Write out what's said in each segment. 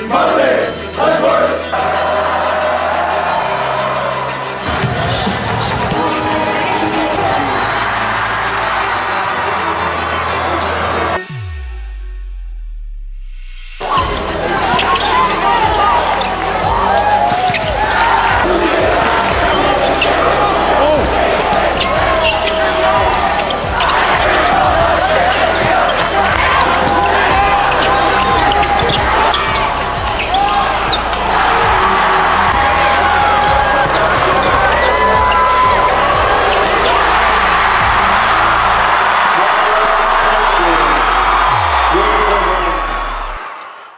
Mustangs, let's work!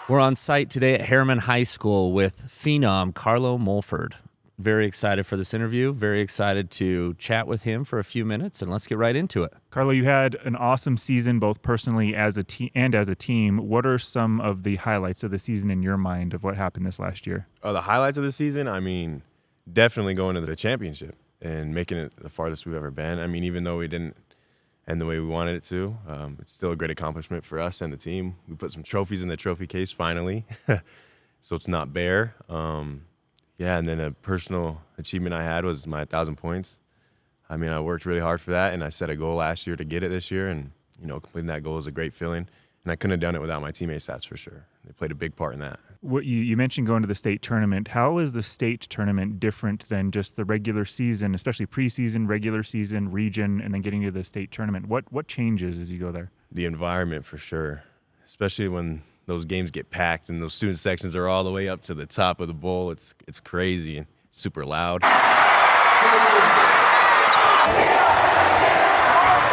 We're on site today at Herriman High School with phenom Carlo Mulford. Very excited for this interview. Very excited to chat with him for a few minutes, and let's get right into it. Carlo, you had an awesome season, both personally as a team. What are some of the highlights of the season in your mind of what happened this last year? The highlights of the season, I mean, definitely going to the championship and making it the farthest we've ever been. I mean, even though we didn't end the way we wanted it to, it's still a great accomplishment for us and the team. We put some trophies in the trophy case finally, so it's not bare. Yeah, and then a personal achievement I had was my 1,000 points. I mean, I worked really hard for that, and I set a goal last year to get it this year, and, you know, completing that goal is a great feeling. And I couldn't have done it without my teammates, that's for sure. They played a big part in that. What you mentioned going to the state tournament. How is the state tournament different than just the regular season, especially preseason, regular season, region, and then getting to the state tournament? What changes as you go there? The environment, for sure, especially when those games get packed and those student sections are all the way up to the top of the bowl. It's crazy and super loud.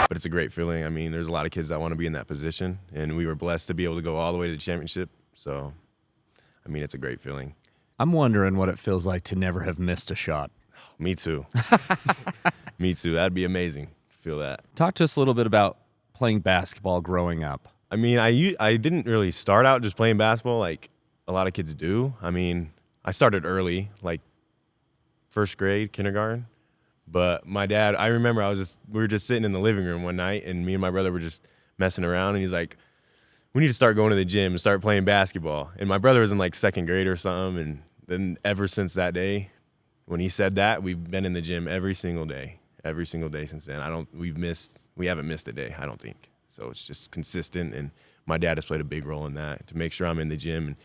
But it's a great feeling. I mean, there's a lot of kids that want to be in that position, and we were blessed to be able to go all the way to the championship. So, I mean, it's a great feeling. I'm wondering what it feels like to never have missed a shot. Me too. Me too. That'd be amazing to feel that. Talk to us a little bit about playing basketball growing up. I mean, I didn't really start out just playing basketball like a lot of kids do. I mean, I started early, like first grade, kindergarten. But my dad, I remember we were just sitting in the living room one night, and me and my brother were just messing around, and he's like, we need to start going to the gym and start playing basketball. And my brother was in like second grade or something, and then ever since that day, when he said that, we've been in the gym every single day since then. We haven't missed a day, I don't think. So it's just consistent, and my dad has played a big role in that to make sure I'm in the gym, and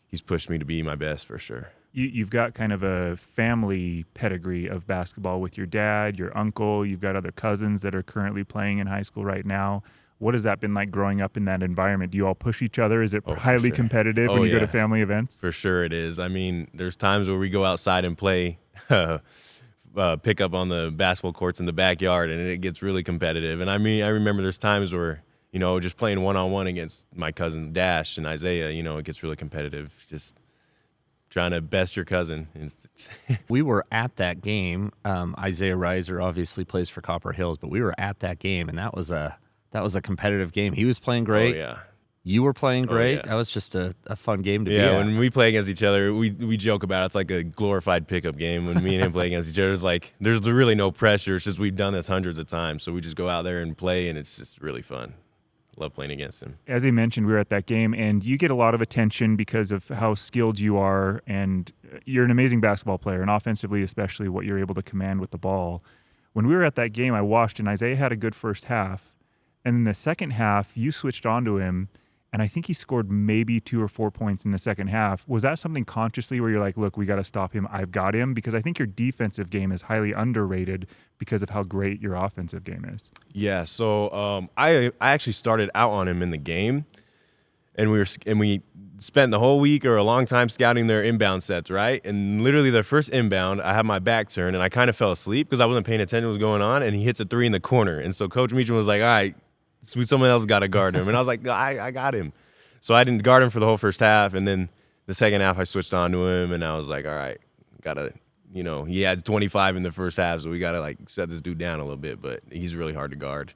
he's pushed me to be my best for sure. You've got kind of a family pedigree of basketball with your dad, your uncle. You've got other cousins that are currently playing in high school right now. What has that been like growing up in that enrovement? Do you all push each other? Is it highly competitive when you go to family events? For sure it is. I mean, there's times where we go outside and play pick up on the basketball courts in the backyard, and it gets really competitive. And I mean, I remember there's times where, you know, just playing one-on-one against my cousin Dash and Isaiah, you know, it gets really competitive. Just trying to best your cousin. We were at that game. Isaiah Reiser obviously plays for Copper Hills, but we were at that game, and that was a competitive game. He was playing great. Oh, yeah. You were playing great. Yeah. That was just a fun game to be at. Yeah, when we play against each other, we joke about it. It's like a glorified pickup game. When me and him play against each other, it's like there's really no pressure. It's just we've done this hundreds of times. So we just go out there and play, and it's just really fun. Love playing against him. As he mentioned, we were at that game, and you get a lot of attention because of how skilled you are, and you're an amazing basketball player, and offensively especially what you're able to command with the ball. When we were at that game, I watched, and Isaiah had a good first half, and in the second half, you switched onto him, and I think he scored maybe 2 or 4 points in the second half. Was that something consciously where you're like, look, we got to stop him, I've got him? Because I think your defensive game is highly underrated because of how great your offensive game is. Yeah, so I actually started out on him in the game, and we spent the whole week or a long time scouting their inbound sets, right? And literally their first inbound, I had my back turned, and I kind of fell asleep because I wasn't paying attention to what was going on, and he hits a 3 in the corner. And so Coach Meacham was like, all right, someone else got to guard him. And I was like, I got him. So I didn't guard him for the whole first half, and then the second half I switched on to him, and I was like, all right, got to, you know, he had 25 in the first half, so we got to, like, shut this dude down a little bit. But he's really hard to guard,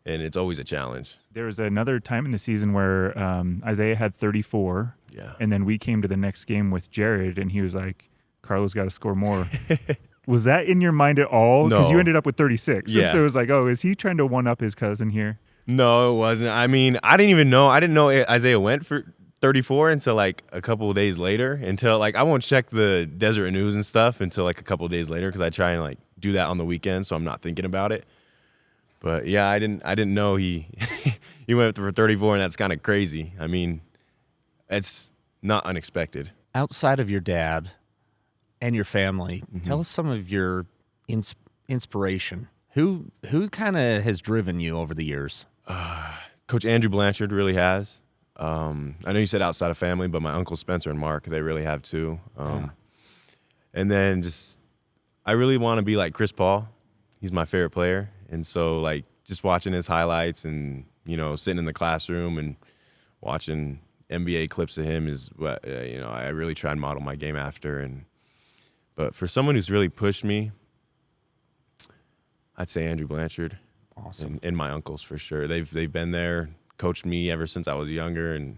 and it's always a challenge. There was another time in the season where Isaiah had 34, and then we came to the next game with Jared, and he was like, Carlo's got to score more. Was that in your mind at all? Because you ended up with 36. Yeah. So it was like, oh, is he trying to one-up his cousin here? No, it wasn't. I mean, I didn't know Isaiah went for 34 until like a couple of days later. Until like I won't check the Deseret News and stuff until like a couple of days later because I try and like do that on the weekend so I'm not thinking about it. But yeah, I didn't know he he went for 34, and that's kind of crazy. I mean, it's not unexpected. Outside of your dad and your family, tell us some of your inspiration. Who kind of has driven you over the years? Coach Andrew Blanchard really has. I know you said outside of family, but my Uncle Spencer and Mark, they really have too. And then I really want to be like Chris Paul. He's my favorite player. And so like just watching his highlights and, sitting in the classroom and watching NBA clips of him is what, I really try and model my game after. But for someone who's really pushed me, I'd say Andrew Blanchard. Awesome. And my uncles for sure. They've been there, coached me ever since I was younger, and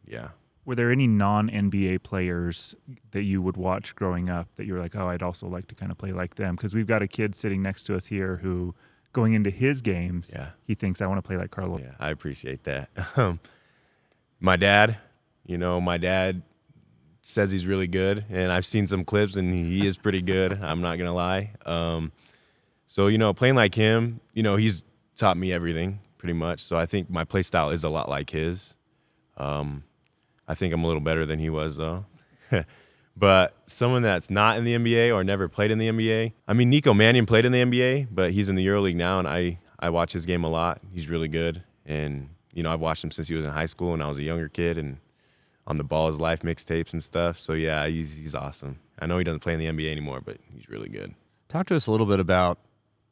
yeah. Were there any non-NBA players that you would watch growing up that you were like, oh, I'd also like to kind of play like them? Because we've got a kid sitting next to us here who, going into his games, he thinks I want to play like Carlo. Yeah, I appreciate that. My dad says he's really good, and I've seen some clips, and he is pretty good. I'm not gonna lie. So playing like him, he's taught me everything pretty much. So I think my play style is a lot like his. I think I'm a little better than he was though. But someone that's not in the NBA or never played in the NBA, I mean, Nico Mannion played in the NBA, but he's in the EuroLeague now, and I watch his game a lot. He's really good, and I've watched him since he was in high school and I was a younger kid, and on the Ball Is Life mixtapes and stuff. So yeah, he's awesome. I know he doesn't play in the NBA anymore, but he's really good. Talk to us a little bit about,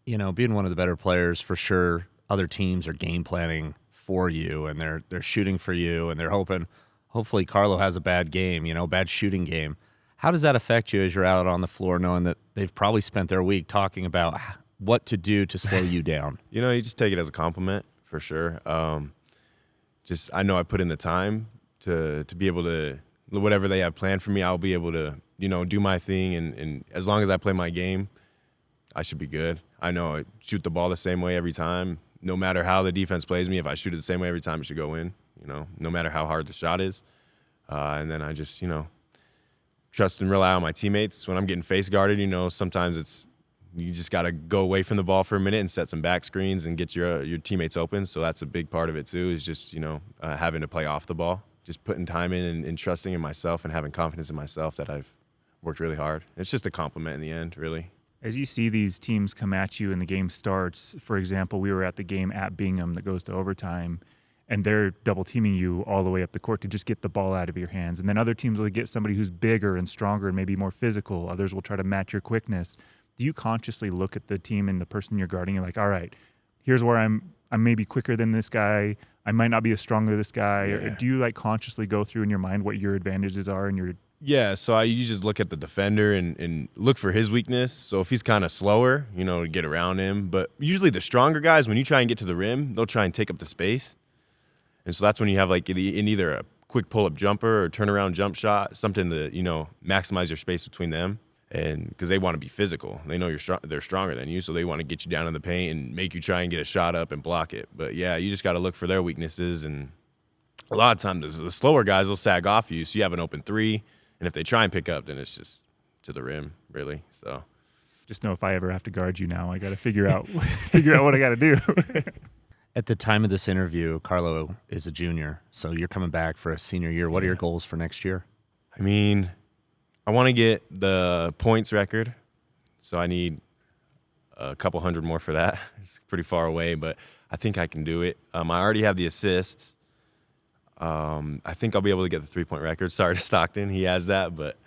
being one of the better players. For sure, other teams are game planning for you, and they're shooting for you, and they're hopefully Carlo has a bad game, bad shooting game. How does that affect you as you're out on the floor knowing that they've probably spent their week talking about what to do to slow you down? You just take it as a compliment for sure. I know I put in the time to be able to, whatever they have planned for me, I'll be able to, do my thing. And as long as I play my game, I should be good. I know I shoot the ball the same way every time. No matter how the defense plays me, if I shoot it the same way every time, it should go in, no matter how hard the shot is. And then I just, trust and rely on my teammates. When I'm getting face guarded, sometimes you just got to go away from the ball for a minute and set some back screens and get your teammates open. So that's a big part of it too, is just, having to play off the ball, just putting time in and trusting in myself and having confidence in myself that I've worked really hard. It's just a compliment in the end, really. As you see these teams come at you and the game starts, for example, we were at the game at Bingham that goes to overtime, and they're double teaming you all the way up the court to just get the ball out of your hands. And then other teams will get somebody who's bigger and stronger and maybe more physical. Others will try to match your quickness. Do you consciously look at the team and the person you're guarding and like, all right, here's where I'm maybe quicker than this guy. I might not be as strong as this guy. Yeah. Or do you like consciously go through in your mind what your advantages are and your... Yeah, so you just look at the defender and look for his weakness. So if he's kind of slower, to get around him. But usually the stronger guys, when you try and get to the rim, they'll try and take up the space. And so that's when you have like in either a quick pull-up jumper or turnaround jump shot, something to, maximize your space between them. And because they want to be physical. They know they're stronger than you, so they want to get you down in the paint and make you try and get a shot up and block it. But yeah, you just got to look for their weaknesses. And a lot of times the slower guys will sag off you, so you have an open three. And if they try and pick up, then it's just to the rim, really. So just know if I ever have to guard you now, I got to figure out what I got to do. At the time of this interview, Carlo is a junior, so you're coming back for a senior year. What are your goals for next year? I mean, I want to get the points record, so I need a couple hundred more for that. It's pretty far away, but I think I can do it. I already have the assists. I think I'll be able to get the three-point record. Sorry to Stockton, he has that, but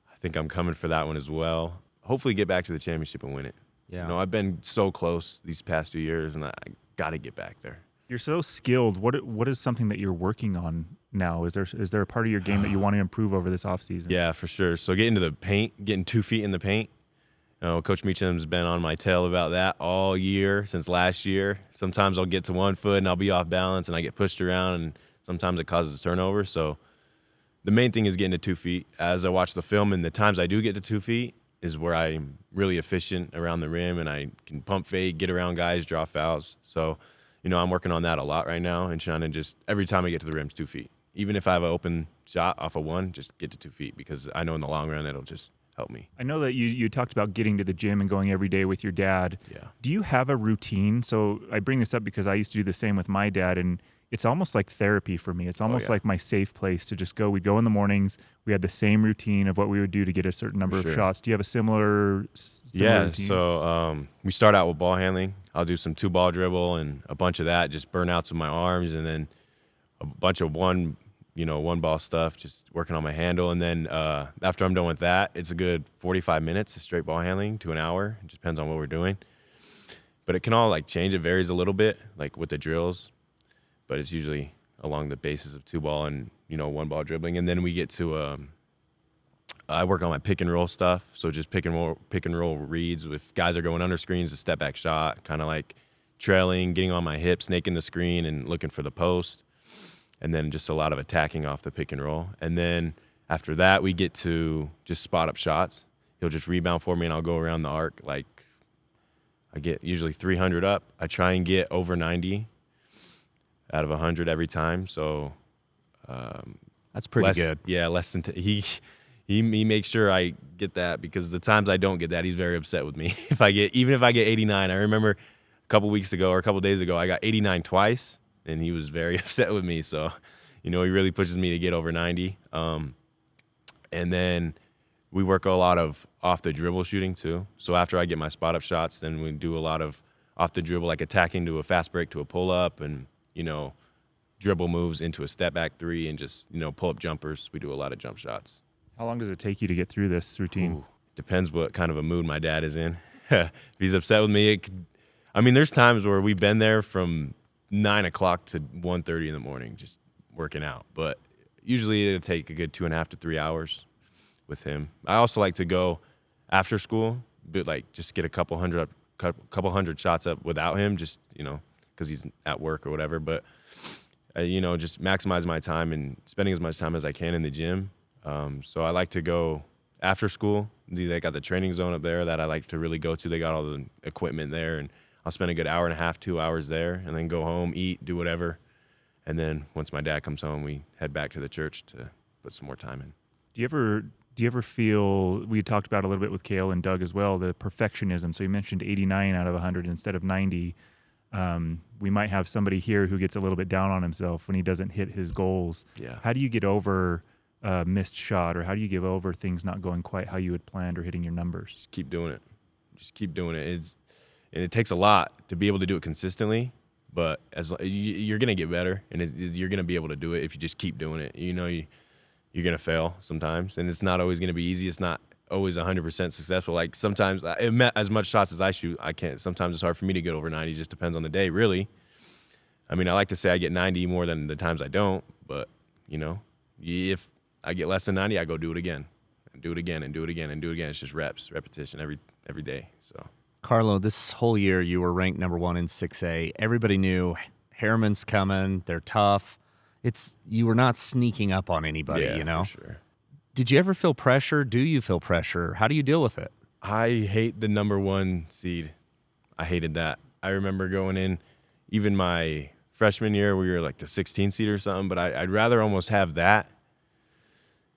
I think I'm coming for that one as well. Hopefully get back to the championship and win it. Yeah. I've been so close these past 2 years, and I got to get back there. You're so skilled. What is something that you're working on now? Is there a part of your game that you want to improve over this offseason? Yeah, for sure. So getting to the paint, getting 2 feet in the paint. Coach Meacham's been on my tail about that all year, since last year. Sometimes I'll get to 1 foot and I'll be off balance and I get pushed around, and sometimes it causes a turnover. So the main thing is getting to 2 feet. As I watch the film, and the times I do get to 2 feet is where I'm really efficient around the rim, and I can pump fake, get around guys, draw fouls. So I'm working on that a lot right now, and trying to just, every time I get to the rim, it's 2 feet. even if I have an open shot off of one, just get to 2 feet because I know in the long run it'll just help me. I know that you talked about getting to the gym and going every day with your dad. Yeah. Do you have a routine? So I bring this up because I used to do the same with my dad, and it's almost like therapy for me. It's almost like my safe place to just go. We'd go in the mornings. We had the same routine of what we would do to get a certain number of shots. Do you have a similar routine? So we start out with ball handling. I'll do some 2-ball dribble and a bunch of that, just burnouts with my arms, and then a bunch of one ball stuff, just working on my handle. And then after I'm done with that, it's a good 45 minutes of straight ball handling to an hour. It just depends on what we're doing. But it can all like change. It varies a little bit, like with the drills. But it's usually along the basis of 2-ball and 1-ball dribbling. And then we get to I work on my pick and roll stuff. So just pick and roll reads. If guys are going under screens, a step back shot, kind of like trailing, getting on my hips, snaking the screen, and looking for the post. And then just a lot of attacking off the pick and roll. And then after that, we get to just spot up shots. He'll just rebound for me, and I'll go around the arc. Like I get usually 300 up. I try and get over 90 out of 100 every time. So that's pretty good. Yeah, less than he makes sure I get that, because the times I don't get that, he's very upset with me. Even if I get 89, I remember a couple days ago, I got 89 twice, and he was very upset with me. So, he really pushes me to get over 90. And then we work a lot of off the dribble shooting too. So after I get my spot up shots, then we do a lot of off the dribble, like attacking to a fast break to a pull up, and dribble moves into a step back 3, and just pull up jumpers. We do a lot of jump shots. How long does it take you to get through this routine? Depends what kind of a mood my dad is in. If he's upset with me, there's times where we've been there from 9 o'clock to 1:30 in the morning just working out. But usually it'll take a good 2.5 to 3 hours with him. I also like to go after school, but like just get a couple hundred shots up without him, just because he's at work or whatever. But just maximize my time and spending as much time as I can in the gym. So I like to go after school. They got the training zone up there that I like to really go to. They got all the equipment there, and I'll spend a good hour and a half, 2 hours there, and then go home, eat, do whatever. And then once my dad comes home, we head back to the church to put some more time in. Do you ever feel, we talked about a little bit with Kale and Doug as well, the perfectionism. So you mentioned 89 out of 100 instead of 90. We might have somebody here who gets a little bit down on himself when he doesn't hit his goals. Yeah. How do you get over a missed shot, or how do you get over things not going quite how you had planned or hitting your numbers? Just keep doing it. And it takes a lot to be able to do it consistently, but you're going to get better, and you're going to be able to do it if you just keep doing it. You're going to fail sometimes, and it's not always going to be easy. It's not always 100% successful. Like sometimes, as much shots as I shoot, I can't. Sometimes it's hard for me to get over 90. It just depends on the day, really. I like to say I get 90 more than the times I don't, but, if I get less than 90, I go do it again, and do it again, and do it again, and do it again. It's just repetition every day. So, Carlo, this whole year you were ranked number 1 in 6A. Everybody knew Herriman's coming. They're tough. You were not sneaking up on anybody, for sure. Did you ever feel pressure? Do you feel pressure? How do you deal with it? I hate the number 1 seed. I hated that. I remember going in, even my freshman year, we were like the 16 seed or something, but I'd rather almost have that,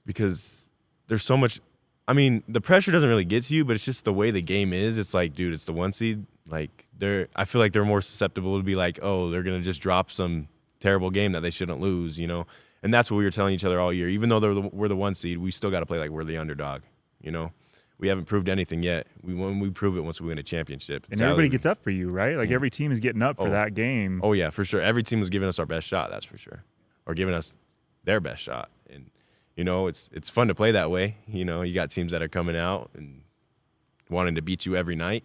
because there's so much. The pressure doesn't really get to you, but it's just the way the game is. It's like, dude, it's the 1 seed. Like I feel like they're more susceptible to be like, oh, they're gonna just drop some terrible game that they shouldn't lose, And that's what we were telling each other all year. Even though we're the 1 seed, we still got to play like we're the underdog. We haven't proved anything yet. We prove it once we win a championship. And everybody gets up for you, right? Like every team is getting up for that game. Oh yeah, for sure. Every team was giving us our best shot. That's for sure, or giving us their best shot. And it's fun to play that way. You got teams that are coming out and wanting to beat you every night.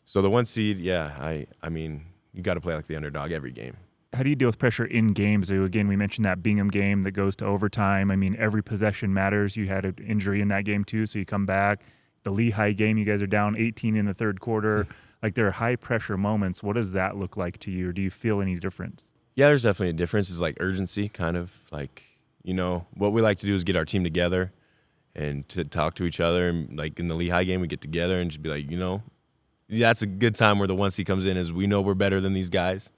So the 1 seed, yeah, you got to play like the underdog every game. How do you deal with pressure in games? So again, we mentioned that Bingham game that goes to overtime. Every possession matters. You had an injury in that game too, so you come back. The Lehigh game, you guys are down 18 in the third quarter. Like, there are high pressure moments. What does that look like to you, or do you feel any difference? Yeah, there's definitely a difference. It's like urgency, kind of like, what we like to do is get our team together and to talk to each other. And like in the Lehigh game, we get together and just be like, that's a good time where the 1 seed comes in, is we know we're better than these guys.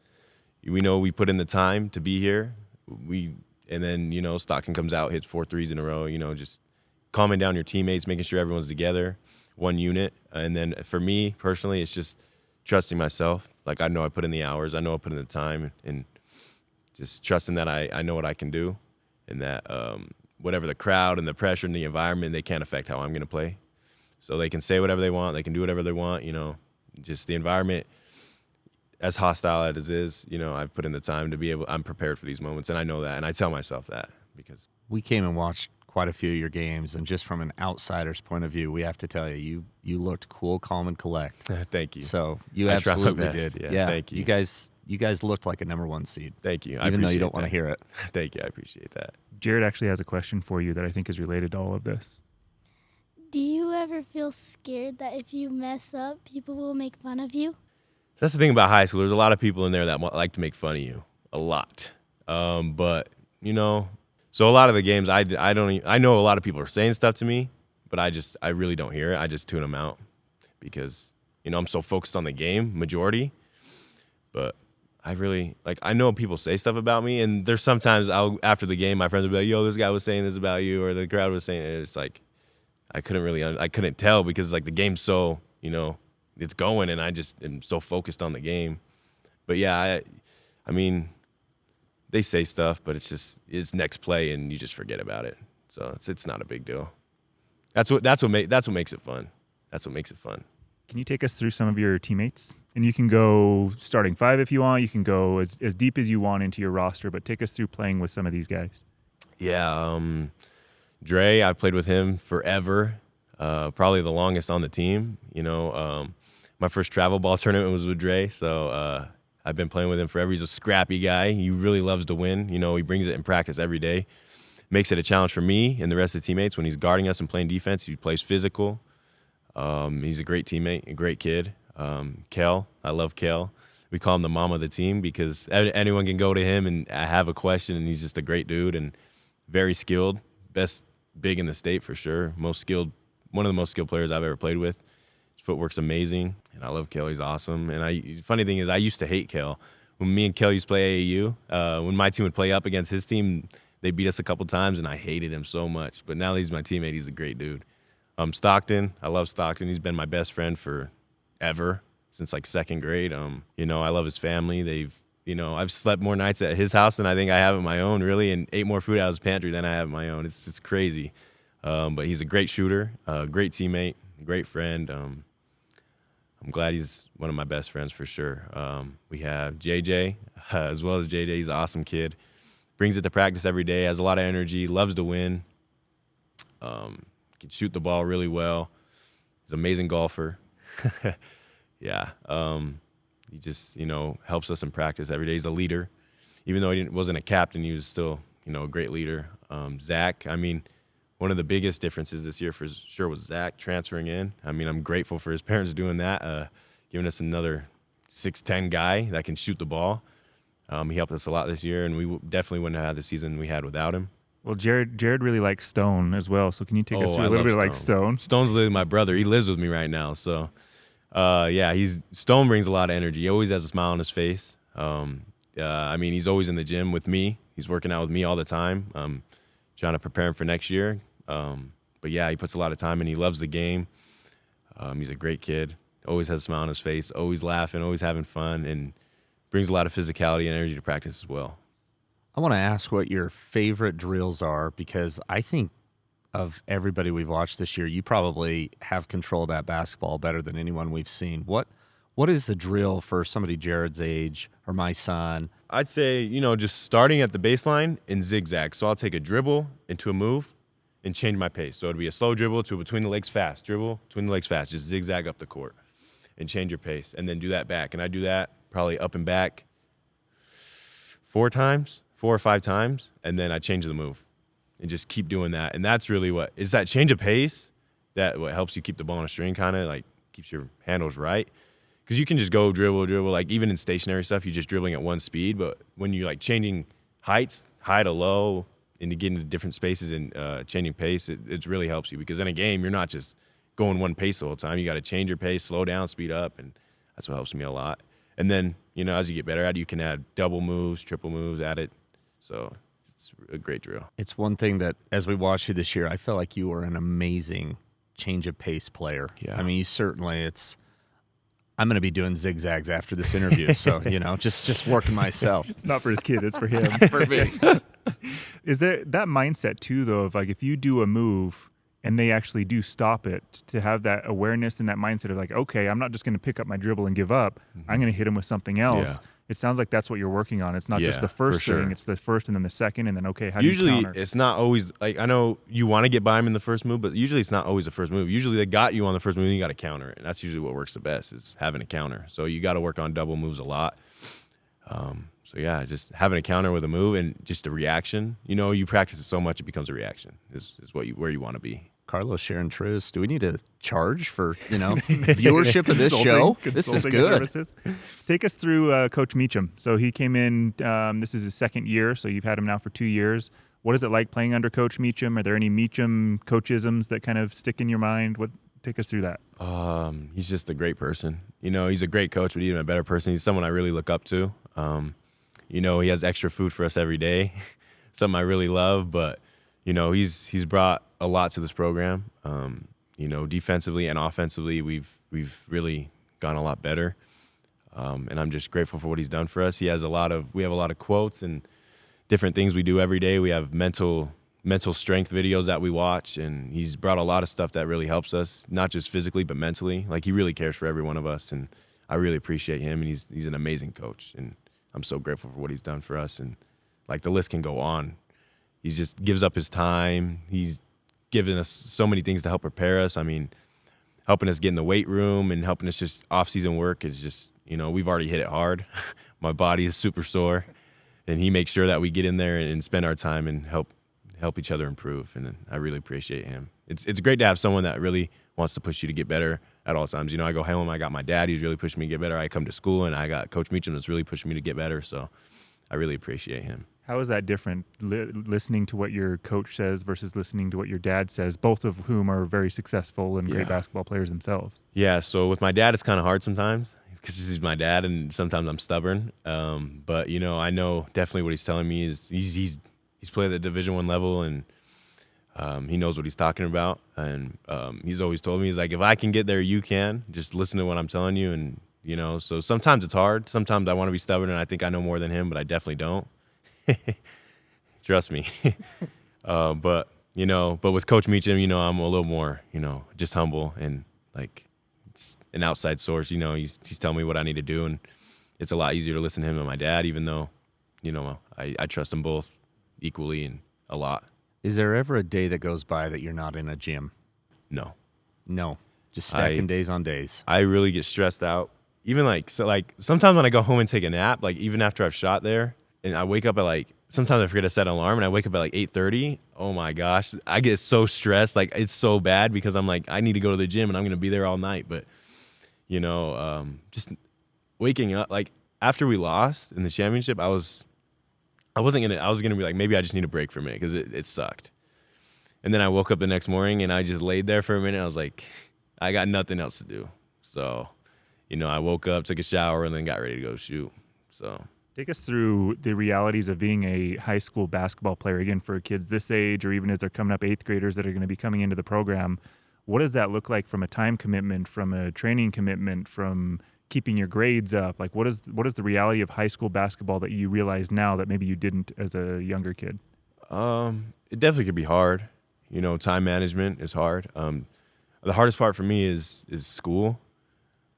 We know we put in the time to be here. And then, Stockton comes out, hits 4 threes in a row, just calming down your teammates, making sure everyone's together, one unit. And then for me personally, it's just trusting myself. Like, I know I put in the hours, I know I put in the time, and just trusting that I know what I can do, and that whatever the crowd and the pressure and the environment, they can't affect how I'm going to play. So they can say whatever they want, they can do whatever they want, just the environment, as hostile as it is, I've put in the time to be I'm prepared for these moments, and I know that, and I tell myself that because We came and watched quite a few of your games, and just from an outsider's point of view, we have to tell you, you looked cool, calm, and collect. Thank you. So you I try my absolutely best. did. Yeah, thank you. You guys looked like a number 1 seed. Thank you. Even though you don't want to hear it. Thank you. I appreciate that. Jared actually has a question for you that I think is related to all of this. Do you ever feel scared that if you mess up, people will make fun of you? So that's the thing about high school. There's a lot of people in there that like to make fun of you, a lot. But so a lot of the games, I know a lot of people are saying stuff to me, but I really don't hear it. I just tune them out because I'm so focused on the game majority. But I know people say stuff about me, and there's sometimes after the game, my friends will be like, "Yo, this guy was saying this about you," or the crowd was saying it. It's like I couldn't tell because like the game's so it's going, and I just am so focused on the game. But yeah, I mean, they say stuff, but it's next play, and you just forget about it. So it's not a big deal. That's what makes it fun. That's what makes it fun. Can you take us through some of your teammates? And you can go starting 5 if you want. You can go as deep as you want into your roster, but take us through playing with some of these guys. Yeah, Dre, I played with him forever, probably the longest on the team. My first travel ball tournament was with Dre, so I've been playing with him forever. He's a scrappy guy. He really loves to win. He brings it in practice every day. Makes it a challenge for me and the rest of the teammates when he's guarding us and playing defense. He plays physical. He's a great teammate, a great kid. Kel, I love Kel. We call him the mom of the team because anyone can go to him and have a question, and he's just a great dude and very skilled. Best big in the state for sure. Most skilled, one of the most skilled players I've ever played with. His footwork's amazing, and I love Kel. He's awesome. And funny thing is, I used to hate Kel. When me and Kel used to play AAU, when my team would play up against his team, they beat us a couple times, and I hated him so much. But now that he's my teammate, he's a great dude. Stockton, I love Stockton. He's been my best friend forever, since like 2nd grade. I love his family. I've slept more nights at his house than I think I have at my own, really, and ate more food out of his pantry than I have at my own. It's crazy. But he's a great shooter, great teammate, great friend. I'm glad he's one of my best friends for sure. We have JJ, as well as JJ. He's an awesome kid. Brings it to practice every day, has a lot of energy, loves to win. Can shoot the ball really well. He's an amazing golfer. Yeah. He just, helps us in practice every day. He's a leader. Even though he wasn't a captain, he was still, a great leader. Zach, one of the biggest differences this year for sure was Zach transferring in. I'm grateful for his parents doing that, giving us another 6'10" guy that can shoot the ball. He helped us a lot this year, and we definitely wouldn't have had the season we had without him. Well, Jared really likes Stone as well, so can you take us through a little bit like Stone? Stone's literally my brother. He lives with me right now, so Stone brings a lot of energy. He always has a smile on his face. He's always in the gym with me. He's working out with me all the time, trying to prepare him for next year. He puts a lot of time in. He loves the game. He's a great kid. Always has a smile on his face, always laughing, always having fun, and brings a lot of physicality and energy to practice as well. I want to ask what your favorite drills are, because I think of everybody we've watched this year, you probably have control of that basketball better than anyone we've seen. What is a drill for somebody Jared's age or my son? I'd say, just starting at the baseline and zigzag. So I'll take a dribble into a move and change my pace. So it'd be a slow dribble to a between the legs fast. Dribble, between the legs fast. Just zigzag up the court and change your pace. And then do that back. And I do that probably up and back 4 or 5 times. And then I change the move and just keep doing that. And that's really what is that change of pace that what helps you keep the ball on a string, kind of like keeps your handles right. Because you can just go dribble, like even in stationary stuff, you're just dribbling at one speed. But when you're like changing heights, high to low, and to get into different spaces and changing pace, it really helps you. Because in a game, you're not just going one pace the whole time. You got to change your pace, slow down, speed up, and that's what helps me a lot. And then, as you get better at it, you can add double moves, triple moves at it. So it's a great drill. It's one thing that, as we watched you this year, I felt like you were an amazing change of pace player. Yeah. I mean, you certainly, I'm going to be doing zigzags after this interview. So, just working myself. It's not for his kid, it's for him. For me. Is there that mindset too, though, of like if you do a move and they actually do stop it, to have that awareness and that mindset of like, okay, I'm not just going to pick up my dribble and give up. I'm going to hit him with something else. Yeah. It sounds like that's what you're working on. It's not just the first for thing. sure. It's the first and then the second, and then, okay, how do you Usually counter? it's not always like, I know you want to get by him in the first move, but usually it's not always the first move. Usually they got you on the first move and you got to counter it. And that's usually what works the best, is having a counter. So you got to work on double moves a lot. So yeah, just having a counter with a move and just a reaction. You practice it so much it becomes a reaction. Is where you want to be. Carlos sharing truths. Do we need to charge for viewership of this show? This is Consulting good. services. Take us through Coach Meacham. So he came in. This is his second year. So you've had him now for 2 years. What is it like playing under Coach Meacham? Are there any Meacham coachisms that kind of stick in your mind? Take us through that. He's just a great person. He's a great coach, but even a better person. He's someone I really look up to. He has extra food for us every day, something I really love. But he's brought a lot to this program. Defensively and offensively, we've really gone a lot better. And I'm just grateful for what he's done for us. We have a lot of quotes and different things we do every day. We have mental strength videos that we watch, and he's brought a lot of stuff that really helps us, not just physically but mentally. Like, he really cares for every one of us, and I really appreciate him. And he's an amazing coach, and I'm so grateful for what he's done for us. And like, the list can go on. He just gives up his time. He's given us so many things to help prepare us. I mean, helping us get in the weight room and helping us just off-season work is just, we've already hit it hard. My body is super sore, and he makes sure that we get in there and spend our time and help each other improve. And I really appreciate him. It's great to have someone that really wants to push you to get better at all times. I go home, I got my dad who's really pushing me to get better. I come to school and I got Coach Meacham that's really pushing me to get better. So I really appreciate him. How is that different, listening to what your coach says versus listening to what your dad says, both of whom are very successful and great basketball players themselves? Yeah, so with my dad, it's kind of hard sometimes because he's my dad, and sometimes I'm stubborn. But, I know definitely what he's telling me is he's played at Division I level, and he knows what he's talking about. And he's always told me, he's like, if I can get there, you can. Just listen to what I'm telling you. And, so sometimes it's hard. Sometimes I want to be stubborn, and I think I know more than him, but I definitely don't. Trust me. But with Coach Meacham, I'm a little more, just humble and like an outside source. He's telling me what I need to do, and it's a lot easier to listen to him than my dad, even though, I trust them both equally and a lot. Is there ever a day that goes by that you're not in a gym? No, just stacking days on days. I really get stressed out. Even sometimes when I go home and take a nap, like even after I've shot there, and I wake up at sometimes I forget to set an alarm, and I wake up at 8:30. Oh my gosh, I get so stressed. Like, it's so bad because I'm like, I need to go to the gym and I'm going to be there all night. But, just waking up, like after we lost in the championship, I was going to be like, maybe I just need a break for a minute because it sucked. And then I woke up the next morning and I just laid there for a minute. I was like, I got nothing else to do. So, I woke up, took a shower, and then got ready to go shoot. So. Take us through the realities of being a high school basketball player, again, for kids this age, or even as they're coming up, 8th graders that are going to be coming into the program. What does that look like from a time commitment, from a training commitment, from keeping your grades up? Like, what is the reality of high school basketball that you realize now that maybe you didn't as a younger kid? It definitely could be hard. Time management is hard. The hardest part for me is school.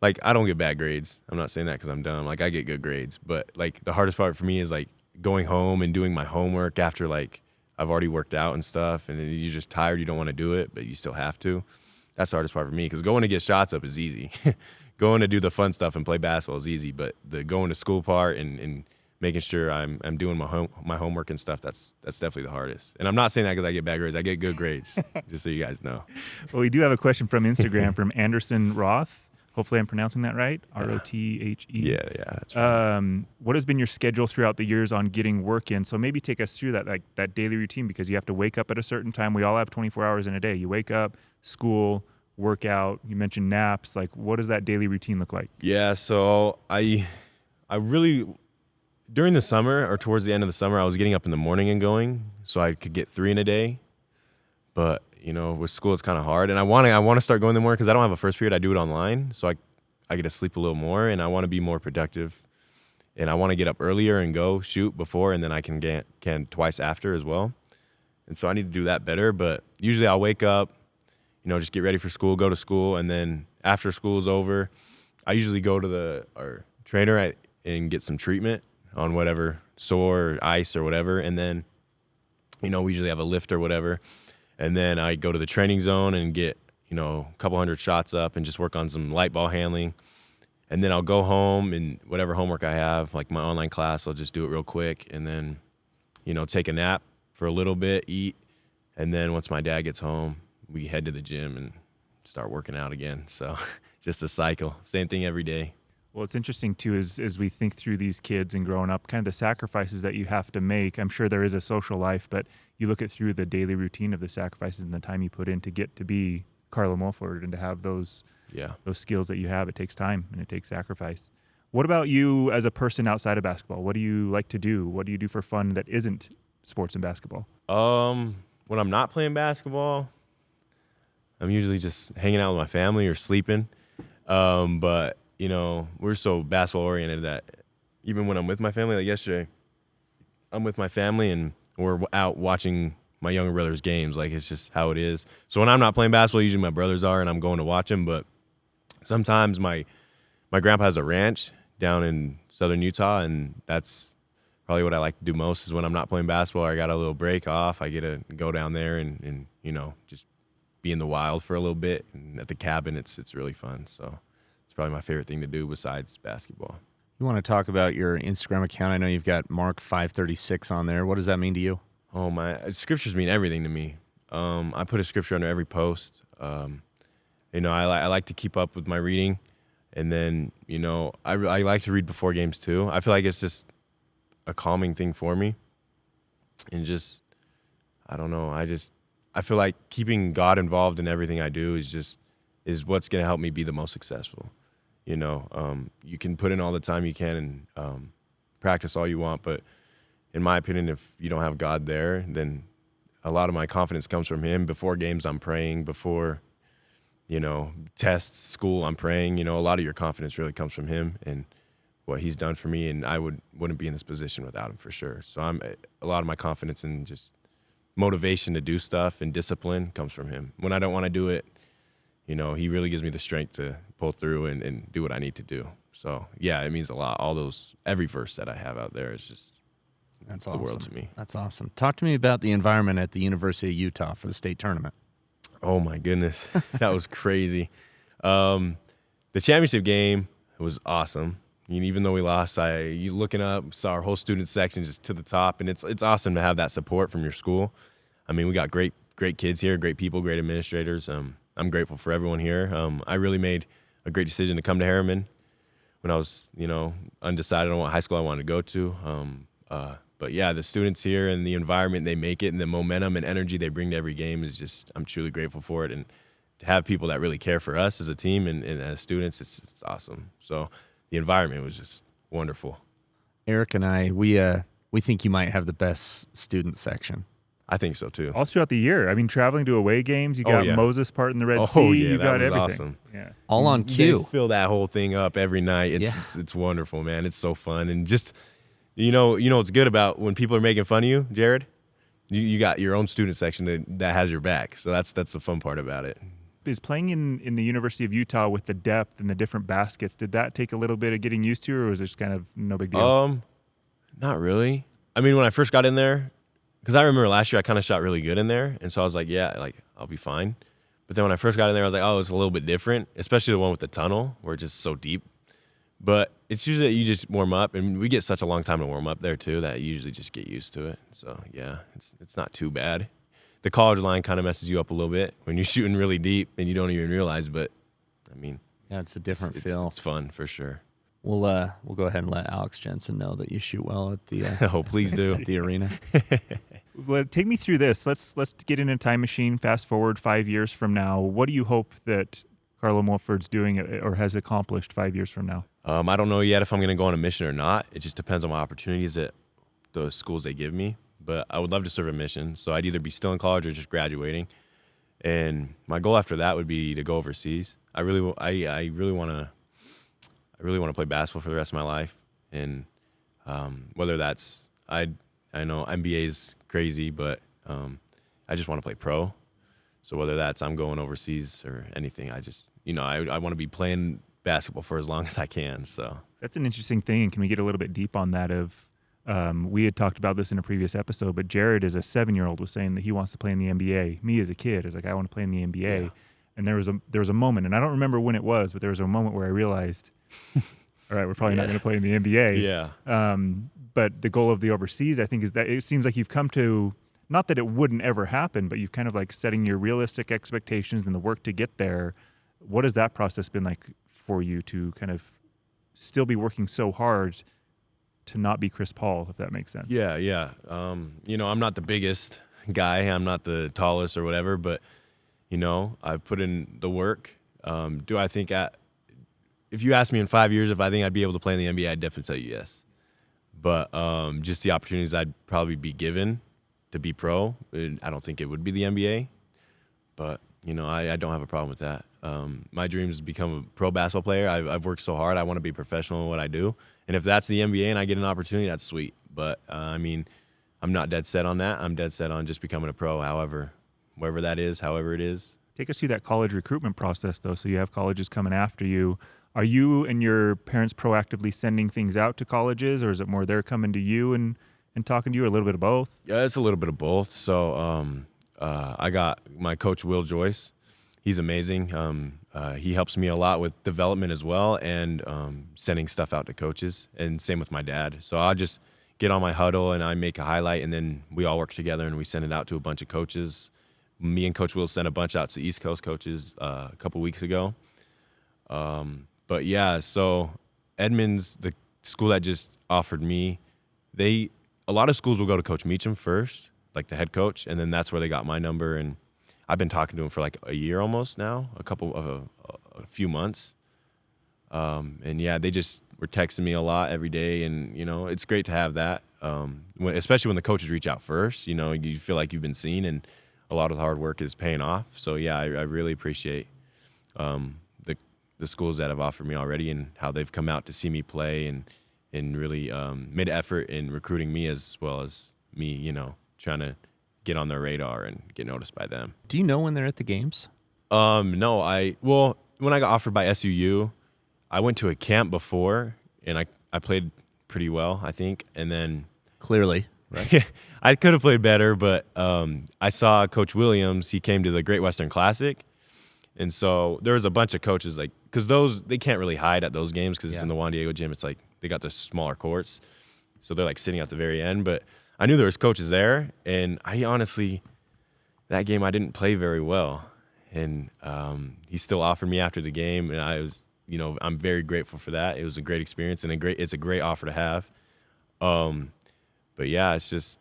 Like, I don't get bad grades. I'm not saying that because I'm dumb. Like, I get good grades. But, like, the hardest part for me is, like, going home and doing my homework after, like, I've already worked out and stuff. And you're just tired. You don't want to do it, but you still have to. That's the hardest part for me because going to get shots up is easy. Going to do the fun stuff and play basketball is easy. But the going to school part and making sure I'm doing my homework and stuff, that's definitely the hardest. And I'm not saying that because I get bad grades. I get good grades, just so you guys know. Well, we do have a question from Instagram from Anderson Roth. Hopefully I'm pronouncing that right. Rothe. Yeah, that's right. What has been your schedule throughout the years on getting work in? So maybe take us through that daily routine, because you have to wake up at a certain time. We all have 24 hours in a day. You wake up, school, workout. You mentioned naps. Like, what does that daily routine look like? Yeah, so I really, during the summer or towards the end of the summer, I was getting up in the morning and going so I could get 3 in a day. But, with school, it's kind of hard. And I want to start going in the morning because I don't have a first period. I do it online. So I get to sleep a little more, and I want to be more productive. And I want to get up earlier and go shoot before, and then I can twice after as well. And so I need to do that better. But usually I'll wake up, just get ready for school, go to school. And then after school is over, I usually go to our trainer and get some treatment on whatever sore or ice or whatever. And then, we usually have a lift or whatever. And then I go to the training zone and get, a couple hundred shots up and just work on some light ball handling. And then I'll go home and whatever homework I have, like my online class, I'll just do it real quick. And then, take a nap for a little bit, eat. And then once my dad gets home, we head to the gym and start working out again. So just a cycle. Same thing every day. Well, it's interesting, too, as we think through these kids and growing up, kind of the sacrifices that you have to make. I'm sure there is a social life, but you look at through the daily routine of the sacrifices and the time you put in to get to be Carlo Mulford and to have those skills that you have. It takes time and it takes sacrifice. What about you as a person outside of basketball? What do you like to do? What do you do for fun that isn't sports and basketball? When I'm not playing basketball, I'm usually just hanging out with my family or sleeping. But we're so basketball oriented that even when I'm with my family, like yesterday, I'm with my family and we're out watching my younger brother's games. Like, it's just how it is. So when I'm not playing basketball, usually my brothers are, and I'm going to watch them. But sometimes my grandpa has a ranch down in southern Utah, and that's probably what I like to do most is when I'm not playing basketball or I got a little break off, I get to go down there and just be in the wild for a little bit. And at the cabin, it's really fun. So it's probably my favorite thing to do besides basketball. You want to talk about your Instagram account? I know you've got Mark536 on there. What does that mean to you? Oh, my scriptures mean everything to me. I put a scripture under every post. I like to keep up with my reading. And then, I like to read before games too. I feel like it's just a calming thing for me. And just, I don't know. I feel like keeping God involved in everything I do is what's going to help me be the most successful. You can put in all the time you can and practice all you want, but in my opinion, if you don't have God there, then a lot of my confidence comes from Him. Before games, I'm praying. Before, tests, school, I'm praying. A lot of your confidence really comes from Him and what He's done for me, and I wouldn't be in this position without Him for sure. So a lot of my confidence and just motivation to do stuff and discipline comes from Him. When I don't want to do it, He really gives me the strength to pull through and do what I need to do. So, yeah, it means a lot. Every verse that I have out there is just That's the awesome. world to me. That's awesome. Talk to me about the environment at the University of Utah for the state tournament. Oh, my goodness. That was crazy. The championship game was awesome. Even though we lost, you looking up, saw our whole student section just to the top, and it's awesome to have that support from your school. I mean, we got great kids here, great people, great administrators. I'm grateful for everyone here. I really made a great decision to come to Herriman when I was, undecided on what high school I wanted to go to. But yeah, the students here and the environment they make it and the momentum and energy they bring to every game is just, I'm truly grateful for it. And to have people that really care for us as a team and as students, it's awesome. So the environment was just wonderful. Eric and I, we think you might have the best student section. I think so too. All throughout the year. I mean, traveling to away games, you got Moses part in the Red Sea. Yeah, you that got was everything. awesome. Yeah. All on cue. They fill that whole thing up every night. It's wonderful, man. It's so fun. And just, what's good about when people are making fun of you, Jared? You got your own student section that has your back. So that's the fun part about it. Is playing in the University of Utah with the depth and the different baskets, did that take a little bit of getting used to, or was it just kind of no big deal? Not really. I mean, when I first got in there, because I remember last year I kind of shot really good in there, and so I was like, I'll be fine. But then when I first got in there, I was like, oh, it's a little bit different, especially the one with the tunnel where it's just so deep. But it's usually that you just warm up, and we get such a long time to warm up there too that you usually just get used to it. So yeah, it's not too bad. The college line kind of messes you up a little bit when you're shooting really deep and you don't even realize. But I mean, yeah, it's a different feel. It's fun for sure. We'll go ahead and let Alex Jensen know that you shoot well at the oh, please do. at the arena. Well, take me through this. Let's get in a time machine. Fast forward 5 years from now. What do you hope that Carlo Mulford's doing or has accomplished 5 years from now? I don't know yet if I'm going to go on a mission or not. It just depends on my opportunities at the schools they give me. But I would love to serve a mission, so I'd either be still in college or just graduating. And my goal after that would be to go overseas. I really want to play basketball for the rest of my life, and whether that's I know NBA is crazy, but I just want to play pro. So whether that's I'm going overseas or anything, I just I want to be playing basketball for as long as I can. So that's an interesting thing. And can we get a little bit deep on that? We had talked about this in a previous episode, but Jared, as a 7-year-old, was saying that he wants to play in the NBA. Me as a kid, I was like, I want to play in the NBA. Yeah. And there was a moment, and I don't remember when it was, but there was a moment where I realized, all right, we're probably not going to play in the NBA. Yeah. But the goal of the overseas, I think, is that it seems like you've come to, not that it wouldn't ever happen, but you've kind of like setting your realistic expectations and the work to get there. What has that process been like for you to kind of still be working so hard to not be Chris Paul, if that makes sense? Yeah. I'm not the biggest guy. I'm not the tallest or whatever, but, I've put in the work. Do I think if you ask me in 5 years if I think I'd be able to play in the NBA, I'd definitely tell you yes. But just the opportunities I'd probably be given to be pro, I don't think it would be the NBA. But, I don't have a problem with that. My dream is to become a pro basketball player. I've worked so hard. I want to be professional in what I do. And if that's the NBA and I get an opportunity, that's sweet. But, I'm not dead set on that. I'm dead set on just becoming a pro, wherever that is, however it is. Take us through that college recruitment process, though. So you have colleges coming after you. Are you and your parents proactively sending things out to colleges, or is it more they're coming to you and talking to you, or a little bit of both? Yeah, it's a little bit of both. So I got my coach, Will Joyce. He's amazing. He helps me a lot with development as well, and sending stuff out to coaches, and same with my dad. So I'll just get on my huddle and I make a highlight, and then we all work together and we send it out to a bunch of coaches. Me and Coach Will sent a bunch out to East Coast coaches a couple weeks ago. But yeah, so Edmonds, the school that just offered me, a lot of schools will go to Coach Meacham first, like the head coach, and then that's where they got my number. And I've been talking to him for like a year almost now, a few months. And yeah, they just were texting me a lot every day, and it's great to have that. Especially when the coaches reach out first, you feel like you've been seen, and a lot of the hard work is paying off. So yeah, I really appreciate the schools that have offered me already, and how they've come out to see me play, and really made an effort in recruiting me as well as me, trying to get on their radar and get noticed by them. Do you know when they're at the games? No, when I got offered by SUU, I went to a camp before, and I played pretty well, I think, and then Clearly, right? I could have played better, but I saw Coach Williams. He came to the Great Western Classic, and so there was a bunch of coaches, because they can't really hide at those games because it's in the Juan Diego gym. It's like they got the smaller courts, so they're like sitting at the very end. But I knew there was coaches there, and I honestly, that game I didn't play very well, and he still offered me after the game, and I was, I'm very grateful for that. It was a great experience, and it's a great offer to have. But yeah, it's just,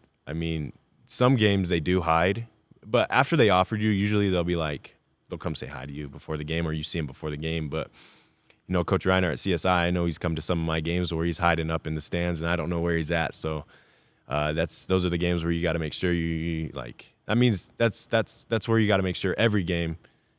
some games they do hide, but after they offered you, usually they'll come say hi to you before the game, or you see him before the game. But Coach Reiner at CSI, I know he's come to some of my games where he's hiding up in the stands, and I don't know where he's at. So those are the games where you got to make sure that means that's where you got to make sure every game,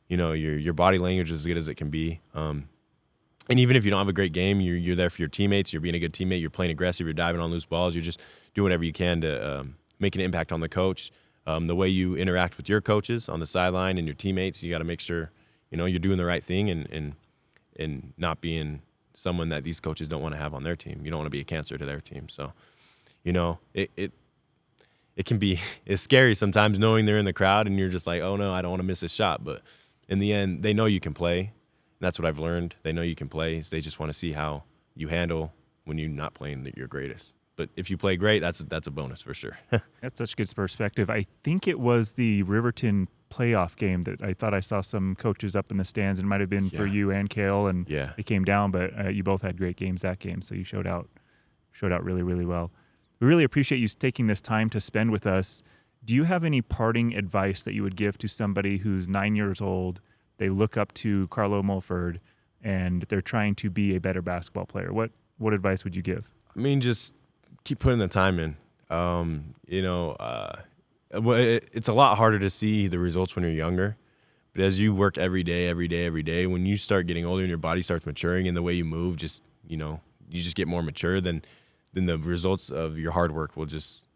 your body language is as good as it can be. And even if you don't have a great game, you're there for your teammates. You're being a good teammate. You're playing aggressive. You're diving on loose balls. You're just doing whatever you can to make an impact on the coach. The way you interact with your coaches on the sideline and your teammates, you got to make sure you're doing the right thing and not being someone that these coaches don't want to have on their team. You don't want to be a cancer to their team. So, it can be it's scary sometimes knowing they're in the crowd and you're just like, oh no, I don't want to miss a shot. But in the end, they know you can play. That's what I've learned. They know you can play. So they just want to see how you handle when you're not playing your greatest. But if you play great, that's a bonus for sure. That's such good perspective. I think it was the Riverton playoff game that I thought I saw some coaches up in the stands, and it might have been for you and Kale, and it came down. But you both had great games that game, so you showed out really, really well. We really appreciate you taking this time to spend with us. Do you have any parting advice that you would give to somebody who's 9 years old? They look up to Carlo Mulford. and they're trying to be a better basketball player. What advice would you give? I mean, just keep putting the time in. It's a lot harder to see the results when you're younger. But as you work every day, when you start getting older and your body starts maturing and the way you move, just, you just get more mature, then the results of your hard work will just,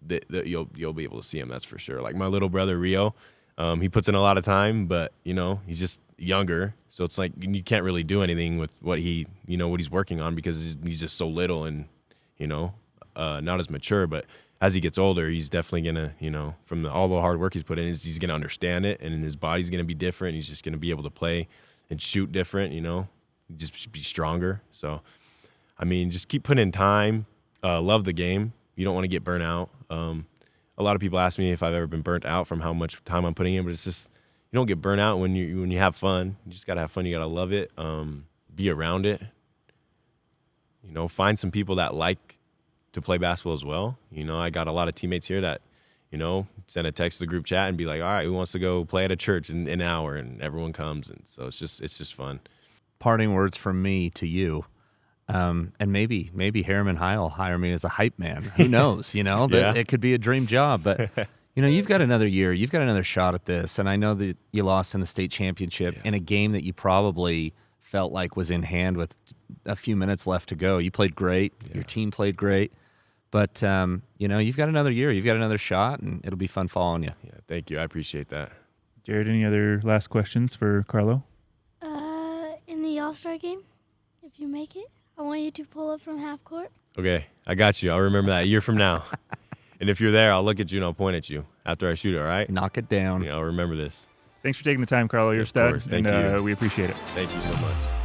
you'll be able to see them, that's for sure. Like my little brother, Rio, he puts in a lot of time, but, he's just younger. So it's like you can't really do anything with what what he's working on because he's just so little and, not as mature. But as he gets older, he's definitely going to, from all the hard work he's put in, he's going to understand it, and his body's going to be different. He's just going to be able to play and shoot different, just be stronger. So, I mean, just keep putting in time. Love the game. You don't want to get burnt out. A lot of people ask me if I've ever been burnt out from how much time I'm putting in, but it's just, you don't get burnt out when you have fun. You just got to have fun. You got to love it. Be around it. Find some people that like to play basketball as well. I got a lot of teammates here that, send a text to the group chat and be like, all right, who wants to go play at a church in an hour? And everyone comes. And so it's just fun. Parting words from me to you. And maybe Herriman High will hire me as a hype man. Who knows? Yeah. It could be a dream job, but you've got another year, you've got another shot at this. And I know that you lost in the state championship in a game that you probably felt like was in hand with a few minutes left to go. You played great. Yeah. Your team played great. But, you've got another year. You've got another shot, and it'll be fun following you. Yeah, thank you. I appreciate that. Jared, any other last questions for Carlo? In the All-Star game, if you make it, I want you to pull up from half court. Okay, I got you. I'll remember that a year from now. And if you're there, I'll look at you and I'll point at you after I shoot it, all right? Knock it down. I'll remember this. Thanks for taking the time, Carlo. You're a stud. Thank you. We appreciate it. Thank you so much.